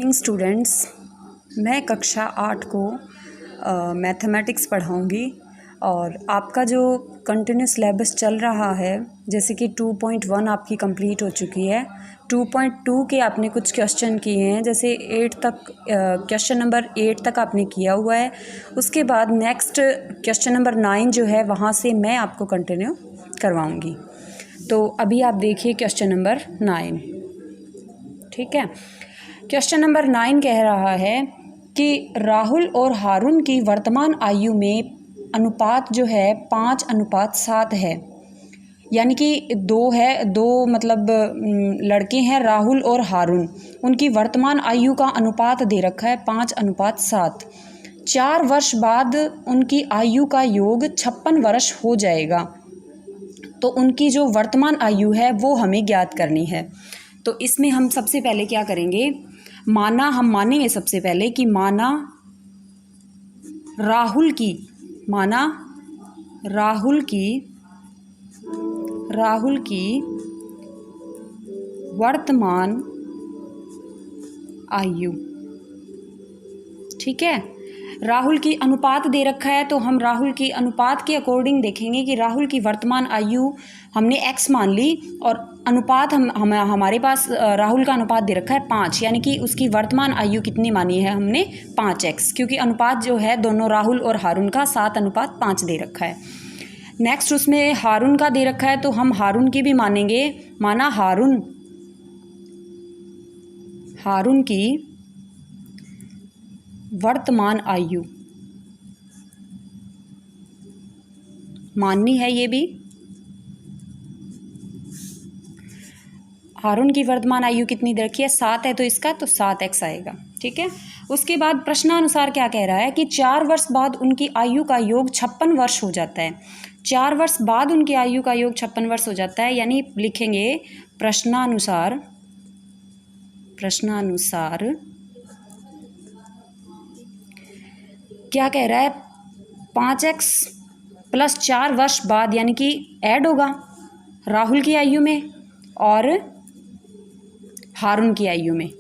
Evening students, मैं कक्षा 8 को मैथमेटिक्स पढ़ाऊँगी और आपका जो कंटिन्यू सिलेबस चल रहा है, जैसे कि 2.1 आपकी कंप्लीट हो चुकी है। 2.2 के आपने कुछ क्वेश्चन किए हैं, जैसे 8 तक क्वेश्चन नंबर 8 तक आपने किया हुआ है। उसके बाद नेक्स्ट क्वेश्चन नंबर 9 जो है वहाँ से मैं आपको कंटिन्यू करवाऊँगी। तो अभी आप देखिए क्वेश्चन नंबर 9, ठीक है। क्वेश्चन नंबर 9 कह रहा है कि राहुल और हारून की वर्तमान आयु में अनुपात जो है 5:7 है। यानी कि दो मतलब लड़के हैं राहुल और हारून, उनकी वर्तमान आयु का अनुपात दे रखा है 5:7। 4 वर्ष बाद उनकी आयु का योग 56 वर्ष हो जाएगा। तो उनकी जो वर्तमान आयु है वो हमें ज्ञात करनी है। तो इसमें हम सबसे पहले क्या करेंगे, हम मानेंगे सबसे पहले कि माना राहुल की वर्तमान आयु, ठीक है। राहुल की अनुपात दे रखा है, तो हम राहुल की अनुपात के अकॉर्डिंग देखेंगे कि राहुल की वर्तमान आयु हमने x मान ली और अनुपात हमारे पास राहुल का अनुपात दे रखा है 5, यानी कि उसकी वर्तमान आयु कितनी मानी है हमने 5x, क्योंकि अनुपात जो है दोनों राहुल और हारून का 7:5 दे रखा है। नेक्स्ट उसमें हारून का दे रखा है, तो हम हारून की भी मानेंगे। माना हारून की वर्तमान आयु माननी है, ये भी हारून की वर्तमान आयु कितनी दे रखी है 7 है, तो इसका तो 7x आएगा, ठीक है। उसके बाद प्रश्नानुसार क्या कह रहा है कि 4 वर्ष बाद उनकी आयु का योग 56 वर्ष हो जाता है। 4 वर्ष बाद उनकी आयु का योग 56 वर्ष हो जाता है, यानी लिखेंगे प्रश्नानुसार क्या कह रहा है 5x + 4 वर्ष बाद, यानी कि ऐड होगा राहुल की आयु में और हारून की आयु में,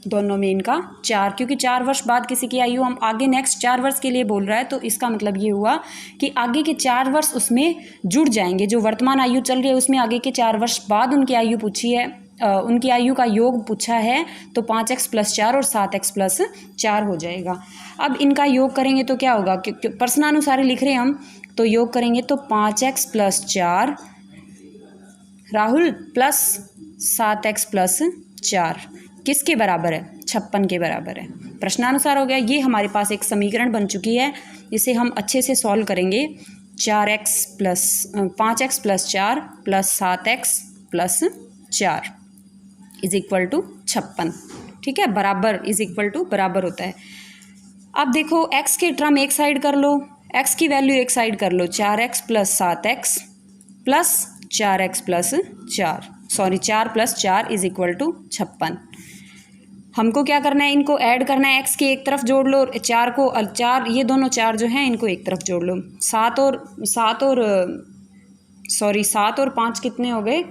दोनों में इनका 4, क्योंकि 4 वर्ष बाद किसी की आयु हम आगे नेक्स्ट 4 वर्ष के लिए बोल रहा है, तो इसका मतलब ये हुआ कि आगे के 4 वर्ष उसमें जुड़ जाएंगे। जो वर्तमान आयु चल रही है उसमें आगे के 4 वर्ष बाद उनकी आयु पूछी है, उनकी आयु का योग पूछा है, तो 5x + 4 और 7x + 4 हो जाएगा। अब इनका योग करेंगे तो क्या होगा, प्रश्नानुसार लिख रहे हैं हम, तो योग करेंगे तो 5x + 4 राहुल प्लस 7x + 4 किसके बराबर है, 56 के बराबर है। प्रश्नानुसार हो गया। ये हमारे पास एक समीकरण बन चुकी है, इसे हम अच्छे से सॉल्व करेंगे। 5x + 4 + 7x + 4 = 56, ठीक है। बराबर बराबर होता है। अब देखो x के टर्म एक साइड कर लो, x की वैल्यू एक साइड कर लो, 4x + 7x + 4x + 4 4 + 4 = 56। हमको क्या करना है, इनको ऐड करना है, x के एक तरफ जोड़ लो, 4 ये दोनों 4 जो हैं इनको एक तरफ जोड़ लो। 7 और 5 कितने हो गए,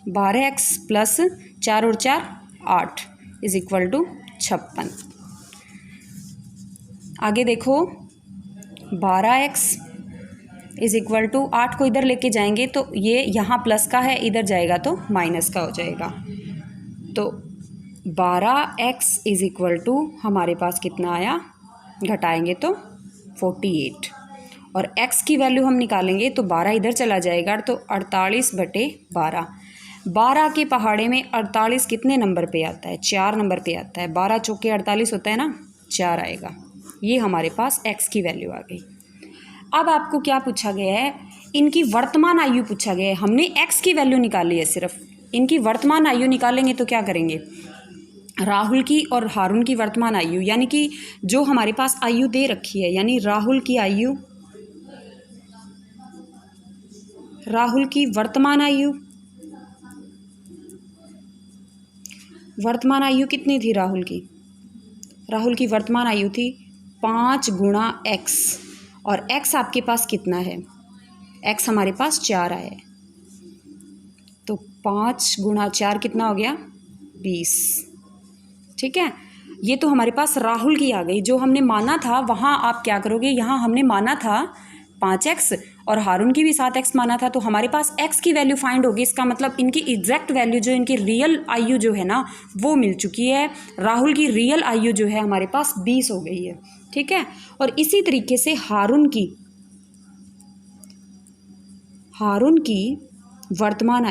12x + 4 और 4 8 = 56। आगे देखो 12x = 8 को इधर लेके जाएंगे तो ये यहाँ प्लस का है, इधर जाएगा तो माइनस का हो जाएगा। तो 12x = हमारे पास कितना आया, घटाएंगे तो 48, और x की वैल्यू हम निकालेंगे तो 12 इधर चला जाएगा, तो 48/12। 12 के पहाड़े में 48 कितने नंबर पे आता है, 4 नंबर पे आता है। 12 चौके 48 होता है ना, 4 आएगा। ये हमारे पास x की वैल्यू आ गई। अब आपको क्या पूछा गया है, इनकी वर्तमान आयु पूछा गया है। हमने x की वैल्यू निकाली है, सिर्फ इनकी वर्तमान आयु निकालेंगे तो क्या करेंगे, राहुल की और हारून की वर्तमान आयु, यानी कि जो हमारे पास आयु दे रखी है, यानी राहुल की वर्तमान आयु कितनी थी, राहुल की वर्तमान आयु थी 5 × x, और x आपके पास कितना है, x हमारे पास 4 आया है, तो 5 गुणा 4 कितना हो गया? 20। ठीक है, ये तो हमारे पास राहुल की आ गई। जो हमने माना था वहाँ आप क्या करोगे, यहाँ हमने माना था 5x और हारून की भी 7x माना था, तो हमारे पास x की वैल्यू फाइंड होगी। इसका मतलब इनकी एग्जैक्ट वैल्यू जो इनकी रियल आयु जो है ना वो मिल चुकी है। राहुल की रियल आयु जो है हमारे पास 20 हो गई है। ठीक है, और इसी तरीके से हारून की वर्तमान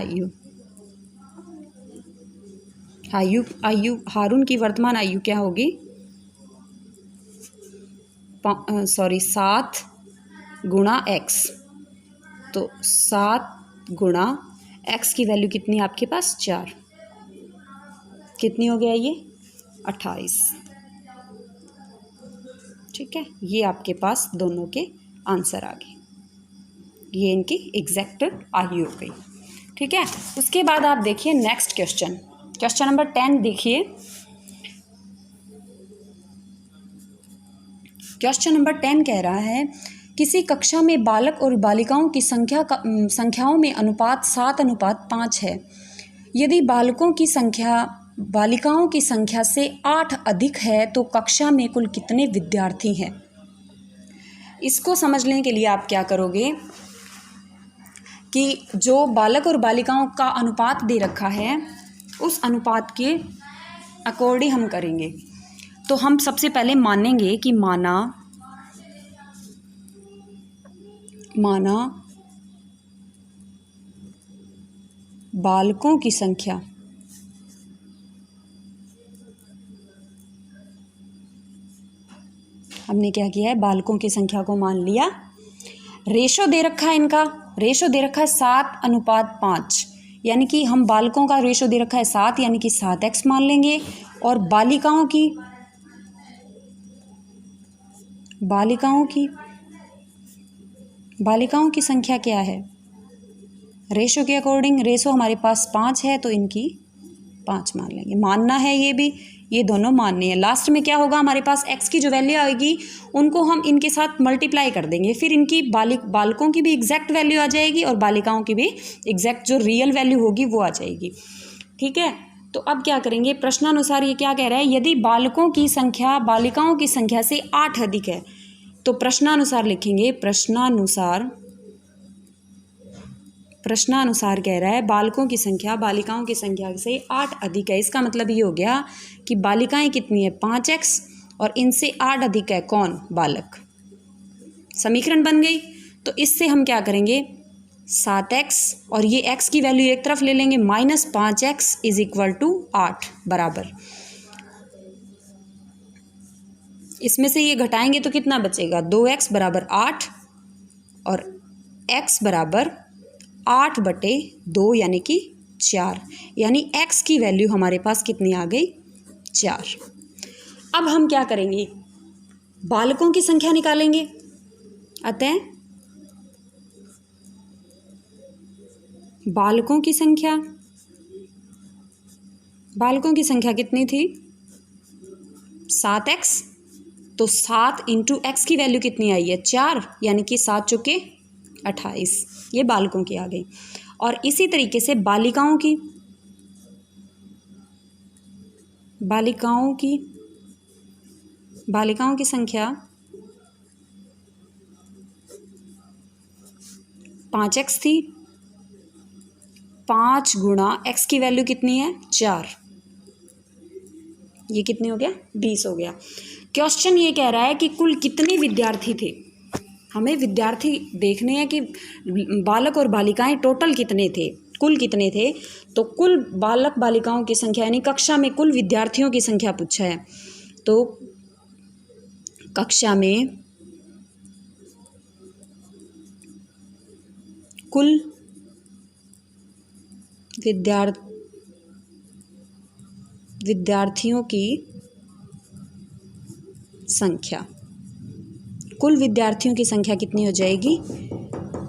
हारून की वर्तमान आयु क्या होगी? 7 गुणा x। तो 7 गुणा x की वैल्यू कितनी है आपके पास? 4। कितनी हो गया ये? 28। ठीक है, ये आपके पास दोनों के आंसर आ गए। ये इनकी एग्जैक्ट आयु हो गई। ठीक है, उसके बाद आप देखिए नेक्स्ट क्वेश्चन नंबर 10 देखिए। क्वेश्चन नंबर 10 कह रहा है किसी कक्षा में बालक और बालिकाओं की संख्याओं में अनुपात 7:5 है। यदि बालकों की संख्या बालिकाओं की संख्या से 8 अधिक है तो कक्षा में कुल कितने विद्यार्थी हैं? इसको समझने के लिए आप क्या करोगे कि जो बालक और बालिकाओं का अनुपात दे रखा है उस अनुपात के अकॉर्डिंग हम करेंगे। तो हम सबसे पहले मानेंगे कि माना बालकों की संख्या हमने क्या किया है, बालकों की संख्या को मान लिया। रेशो दे रखा है, इनका रेशो दे रखा है 7:5, यानी कि हम बालकों का रेशो दे रखा है 7, यानी कि 7x मान लेंगे। और बालिकाओं की संख्या क्या है? रेशो के अकॉर्डिंग रेशो हमारे पास 5 है तो इनकी 5 मान लेंगे। मानना है ये भी, ये दोनों मानने हैं। लास्ट में क्या होगा, हमारे पास x की जो वैल्यू आएगी उनको हम इनके साथ मल्टीप्लाई कर देंगे, फिर इनकी बालकों की भी एग्जैक्ट वैल्यू आ जाएगी और बालिकाओं की भी एग्जैक्ट जो रियल वैल्यू होगी वो आ जाएगी। ठीक है, तो अब क्या करेंगे, प्रश्नानुसार ये क्या कह रहा है, यदि बालकों की संख्या बालिकाओं की संख्या से 8 अधिक है तो प्रश्नानुसार लिखेंगे। प्रश्नानुसार कह रहा है बालकों की संख्या बालिकाओं की संख्या से 8 अधिक है। इसका मतलब ये हो गया कि बालिकाएं कितनी है 5x और इनसे 8 अधिक है कौन, बालक। समीकरण बन गई। तो इससे हम क्या करेंगे 7x और ये x की वैल्यू एक तरफ ले लेंगे, -5x = 8 बराबर। इसमें से ये घटाएंगे तो कितना बचेगा, 2x = 8 और x = 8/2 यानी कि 4, यानी x की वैल्यू हमारे पास कितनी आ गई, 4। अब हम क्या करेंगे, बालकों की संख्या निकालेंगे। अतः बालकों की संख्या कितनी थी, 7x। तो 7 × x की वैल्यू कितनी आई है, 4, यानी कि 7 चौके 28, ये बालकों की आ गई। और इसी तरीके से बालिकाओं की संख्या 5x थी। 5 गुणा x की वैल्यू कितनी है, 4, ये कितनी हो गया, 20 हो गया। क्वेश्चन ये कह रहा है कि कुल कितने विद्यार्थी थे। हमें विद्यार्थी देखने हैं कि बालक और बालिकाएं टोटल कितने थे, कुल कितने थे। तो कुल बालक बालिकाओं की संख्या यानी कक्षा में कुल विद्यार्थियों की संख्या पूछा है। तो कक्षा में कुल विद्यार्थियों की संख्या, कुल विद्यार्थियों की संख्या कितनी हो जाएगी,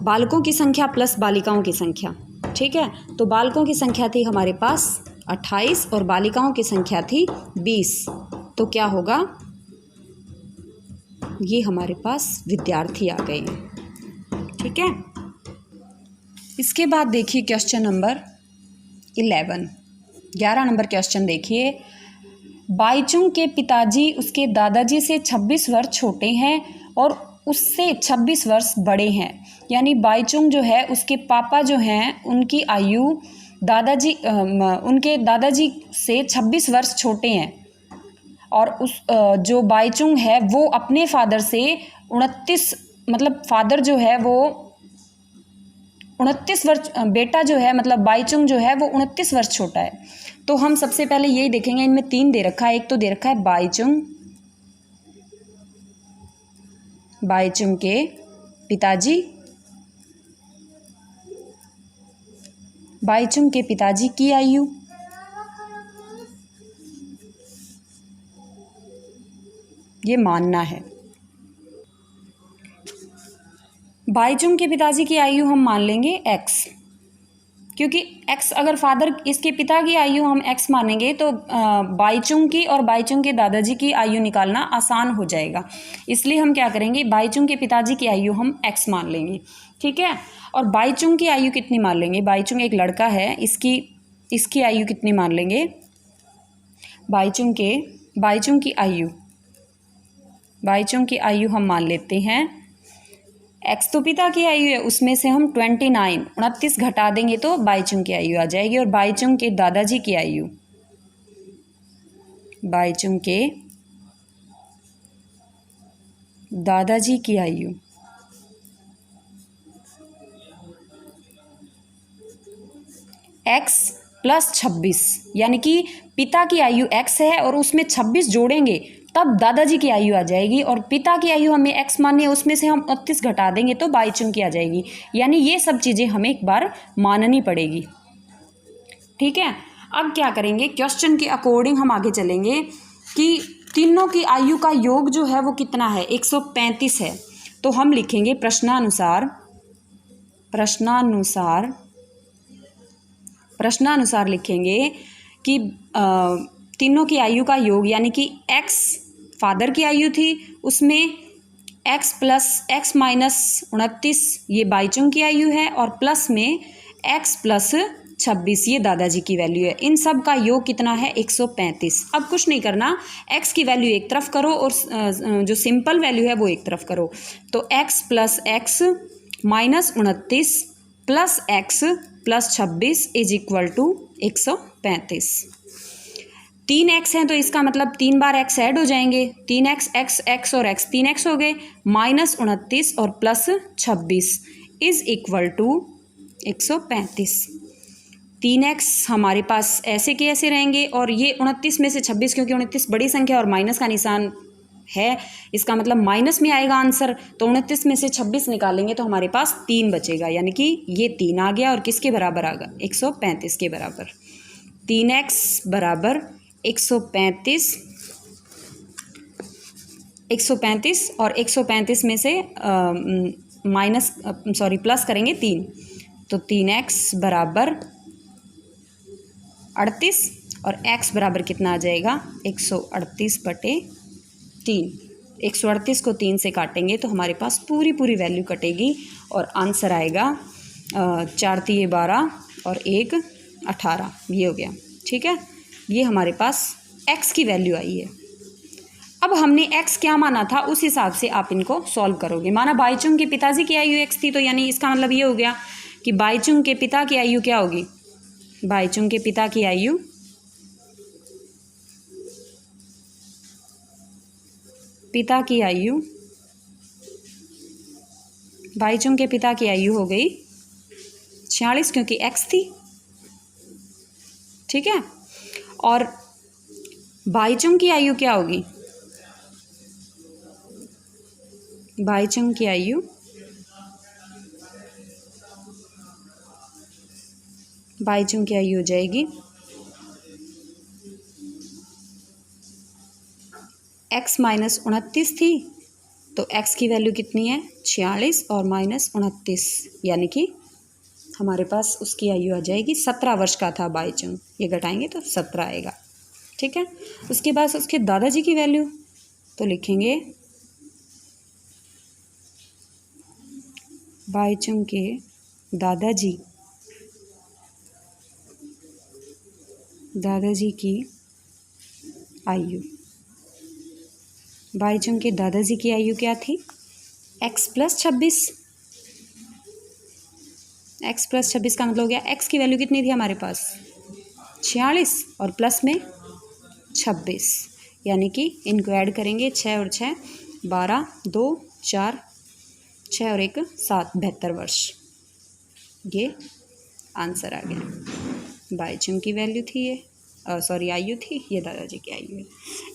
बालकों की संख्या प्लस बालिकाओं की संख्या। ठीक है, तो बालकों की संख्या थी हमारे पास 28 और बालिकाओं की संख्या थी 20। तो क्या होगा, ये हमारे पास विद्यार्थी आ गए हैं। ठीक है, इसके बाद देखिए क्वेश्चन नंबर 11। 11 नंबर क्वेश्चन देखिए। बाईचुंग के पिताजी उसके दादाजी से 26 वर्ष छोटे हैं और उससे 26 वर्ष बड़े हैं। यानी बाईचुंग जो है उसके पापा जो हैं उनकी आयु उनके दादाजी से 26 वर्ष छोटे हैं और उस जो बाईचुंग है वो अपने फादर से 29 मतलब फादर जो है वो 29 वर्ष, बेटा जो है मतलब बाईचुंग जो है वो 29 वर्ष छोटा है। तो हम सबसे पहले यही देखेंगे, इनमें 3 दे रखा है। एक तो दे रखा है बाईचुंग के पिताजी, बाईचुंग के पिताजी की आयु, ये मानना है। बाईचुंग के पिताजी की आयु हम मान लेंगे x, क्योंकि x अगर फादर इसके पिता की आयु हम x मानेंगे तो बाईचुंग की और बाईचुंग के दादाजी की आयु निकालना आसान हो जाएगा। इसलिए हम क्या करेंगे, बाईचुंग के पिताजी की आयु हम x मान लेंगे, ठीक है। और बाईचुंग की आयु कितनी मान लेंगे, बाईचुंग एक लड़का है, इसकी आयु कितनी मान लेंगे, बाईचुंग की आयु हम मान लेते हैं x तो पिता की आयु है, उसमें से हम 29 घटा देंगे तो बाईचुंग की आयु आ जाएगी। और बाईचुंग के दादाजी की आयु, बाईचुंग के दादाजी की आयु x प्लस 26, यानी कि पिता की आयु x है और उसमें 26 जोड़ेंगे तब दादाजी की आयु आ जाएगी। और पिता की आयु हमें x माननी है, उसमें से हम 29 घटा देंगे तो बाईचुंग की आ जाएगी। यानी ये सब चीज़ें हमें एक बार माननी पड़ेगी, ठीक है। अब क्या करेंगे, क्वेश्चन के अकॉर्डिंग हम आगे चलेंगे कि तीनों की आयु का योग जो है वो कितना है, 135 है। तो हम लिखेंगे प्रश्नानुसार लिखेंगे कि तीनों की आयु का योग, यानी कि x फादर की आयु थी, उसमें x प्लस x माइनस 29 ये बाईचुंग की आयु है और प्लस में x प्लस 26 ये दादाजी की वैल्यू है। इन सब का योग कितना है, 135। अब कुछ नहीं करना, x की वैल्यू एक तरफ करो और जो सिंपल वैल्यू है वो एक तरफ करो। तो x plus x minus 29 plus x plus 26 is equal to 135। 3x है तो इसका मतलब 3 बार x ऐड हो जाएंगे, 3x x और x 3x हो गए, माइनस 29 और plus 26 is equal to 135। 3x हमारे पास ऐसे के ऐसे रहेंगे और ये 29 में से 26, क्योंकि 29 बड़ी संख्या और माइनस का निशान है, इसका मतलब माइनस में आएगा आंसर। तो 29 में से 26 निकालेंगे तो हमारे पास 3 बचेगा, यानी कि ये 3 आ गया और किसके बराबर आ गया, 135 के बराबर। 3x बराबर 135 और 135 में से प्लस करेंगे 3, तो 3x बराबर 38 और x बराबर कितना आ जाएगा, 138/3। 138 को 3 से काटेंगे तो हमारे पास पूरी वैल्यू कटेगी और आंसर आएगा 4 × 12 और 1 18, ये हो गया, ठीक है। ये हमारे पास x की वैल्यू आई है। अब हमने x क्या माना था उस हिसाब से आप इनको सॉल्व करोगे। माना बाईचुंग के पिताजी की आयु x थी, तो यानी इसका मतलब ये हो गया कि बाईचुंग के पिता की आयु क्या होगी, बाईचुंग के पिता की आयु बाईचुंग के पिता की आयु हो गई 46, क्योंकि x थी, ठीक है। और बाईचुंग की आयु क्या होगी, बाईचुंग की आयु हो जाएगी x माइनस 29 थी, तो x की वैल्यू कितनी है 46 और माइनस 29, यानी कि हमारे पास उसकी आयु आ जाएगी 17 वर्ष का था बाईचुंग, ये घटाएंगे तो 17 आएगा, ठीक है। उसके बाद उसके दादाजी की वैल्यू तो लिखेंगे बाईचुंग के दादाजी दादाजी की आयु। बाईचुंग के दादाजी की आयु क्या थी? x+26। x+26 का मतलब हो गया x की वैल्यू कितनी थी हमारे पास? 46 और प्लस में 26, यानी कि इनको ऐड करेंगे 6 और 6 12, 2 4, 6 और 1 7, 72 वर्ष। ये आंसर आ गया। बाईचुंग की वैल्यू थी ये, सॉरी आयु थी, ये दादाजी की आयु है।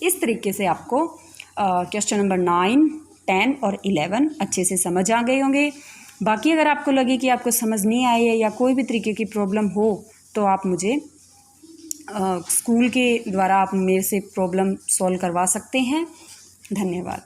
इस तरीके से आपको क्वेश्चन नंबर 9, 10 और 11 अच्छे से समझ आ गए होंगे। बाकी अगर आपको लगे कि आपको समझ नहीं आई है या कोई भी तरीके की प्रॉब्लम हो तो आप मुझे स्कूल के द्वारा आप मेरे से प्रॉब्लम सॉल्व करवा सकते हैं। धन्यवाद।